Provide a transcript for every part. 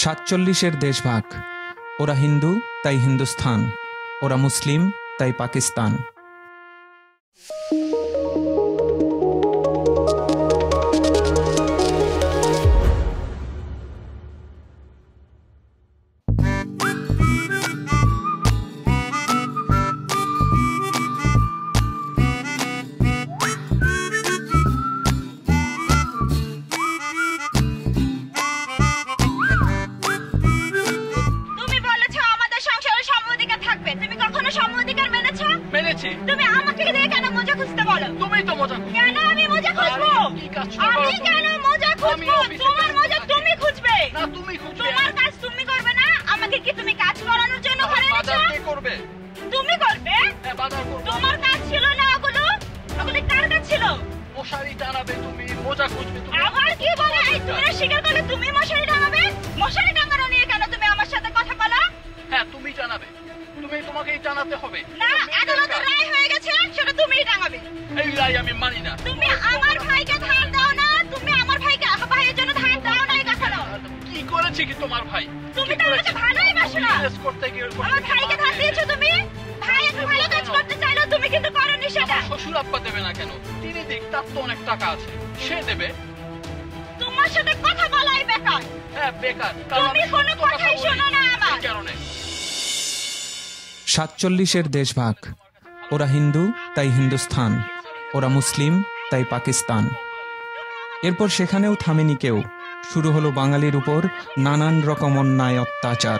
47-এর দেশভাগ। ওরা হিন্দু তাই হিন্দুস্তান, ওরা মুসলিম তাই পাকিস্তান। তুমি আমাকে দিয়ে কেন মজা খুঁজতে বলো? তুমি তো মজা খুঁজো। কেন আমি মজা খুঁজবো? আমি কেন মজা খুঁজবো? তোমার মজা তুমি খুঁজবে। না তুমি খুঁজবে। তোমার কাজ তুমি করবে না। আমাকে কি তুমি কাজ করানোর জন্য ঘরে এনেছো? বাজার কে করবে? তুমি করবে? হ্যাঁ বাজার করব। তোমার কাজ ছিল না ওগুলো? ওগুলো কার কাজ ছিল? মশারি টানাবে তুমি, মজা খুঁজবে তুমি। আবার কি বলে? এই তুমি স্বীকার করলে তুমি মশারি টাঙাবে? মশারি টাঙানো নিয়ে কেন তুমি আমার সাথে কথা বলো? হ্যাঁ তুমি টানাবে, তোমাকেই টানাতে হবে। না, আদালতের রায় হয়ে গেছে, সেটা তুমিই টাঙাবে। এই রায় আমি মানি না। তুমি আমার ভাইকে ধার দাও না, তুমি আমার ভাইয়ের জন্য ধার দাও না কখনো। কি করেছে কি তোমার ভাই? তুমি তো আমাকে ভালোই বাসো না। বিজনেস করতে গিয়ে আমার ভাইকে ধার দিয়েছো তুমি। ভাই এত ভালো কাজ করতে চাইলো, তুমি কিন্তু করোনি সেটা। শ্বশুর আব্বা দেবে না কেন? তিনি দেখ, তার তো অনেক টাকা আছে, সে দেবে। তোমার সাথে কথা বলাই বেকার। হ্যাঁ বেকার, তুমি কোনো কথাই শোনো না আমার। কারণে 47-এর দেশভাগ। ওরা হিন্দু তাই হিন্দুস্তান, ওরা মুসলিম তাই পাকিস্তান। এরপর সেখানেও থামেনি কেউ, শুরু হলো বাঙালির উপর নানান রকম অন্যায় অত্যাচার।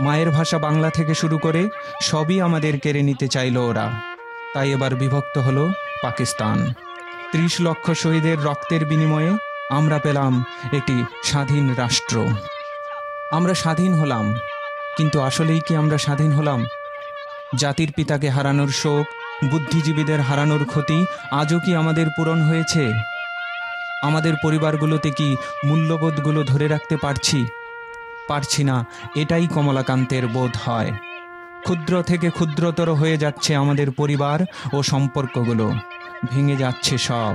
মায়ের ভাষা বাংলা থেকে শুরু করে সবই আমাদের কেড়ে নিতে চাইল ওরা। তাই এবার বিভক্ত হলো পাকিস্তান। 30 লক্ষ শহীদের রক্তের বিনিময়ে আমরা পেলাম একটি স্বাধীন রাষ্ট্র। আমরা স্বাধীন হলাম, কিন্তু আসলেই কি আমরা স্বাধীন হলাম? জাতির পিতাকে হারানোর শোক, বুদ্ধিজীবীদের হারানোর ক্ষতি আজও কি আমাদের পূরণ হয়েছে? আমাদের পরিবারগুলোতে কি মূল্যবোধগুলো ধরে রাখতে পারছি না, এটাই কমলাকান্তের বোধ হয়। ক্ষুদ্র থেকে ক্ষুদ্রতর হয়ে যাচ্ছে আমাদের পরিবার ও সম্পর্কগুলো, ভেঙে যাচ্ছে সব।